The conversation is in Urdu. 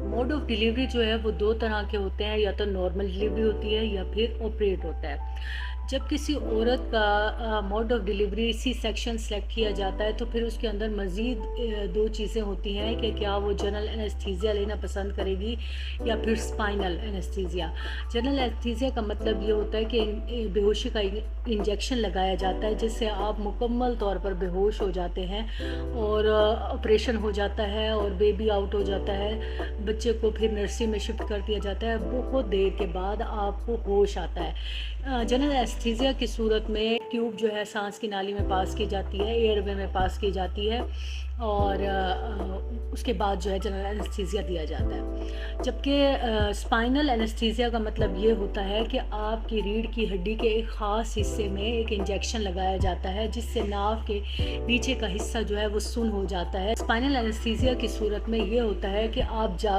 موڈ آف ڈیلیوری جو ہے وہ دو طرح کے ہوتے ہیں، یا تو نارمل ڈیلیوری ہوتی ہے یا پھر آپریٹ ہوتا ہے۔ جب کسی عورت کا mode of delivery C section select کیا جاتا ہے تو پھر اس کے اندر مزید دو چیزیں ہوتی ہیں کہ کیا وہ جنرل انیستھیزیا لینا پسند کرے گی یا پھر اسپائنل انیستھیزیا۔ جنرل انیستھیزیا کا مطلب یہ ہوتا ہے کہ بے ہوشی کا انجیکشن لگایا جاتا ہے جس سے آپ مکمل طور پر بے ہوش ہو جاتے ہیں، اور آپریشن ہو جاتا ہے اور بیبی آؤٹ ہو جاتا ہے، بچے کو پھر نرسری میں شفٹ کر دیا جاتا ہے، بہت دیر کے بعد آپ کو ہوش آتا ہے۔ جنرل اینستھیزیا کی صورت میں ٹیوب جو ہے سانس کی نالی میں پاس کی جاتی ہے، ایئر وے میں پاس کی جاتی ہے، اور اس کے بعد جو ہے جنرل اینستھیزیا دیا جاتا ہے۔ جبکہ اسپائنل اینستھیزیا کا مطلب یہ ہوتا ہے کہ آپ کی ریڑھ کی ہڈی کے ایک خاص حصے میں ایک انجیکشن لگایا جاتا ہے جس سے ناف کے نیچے کا حصہ جو ہے وہ سن ہو جاتا ہے۔ اسپائنل اینستھیزیا کی صورت میں یہ ہوتا ہے کہ آپ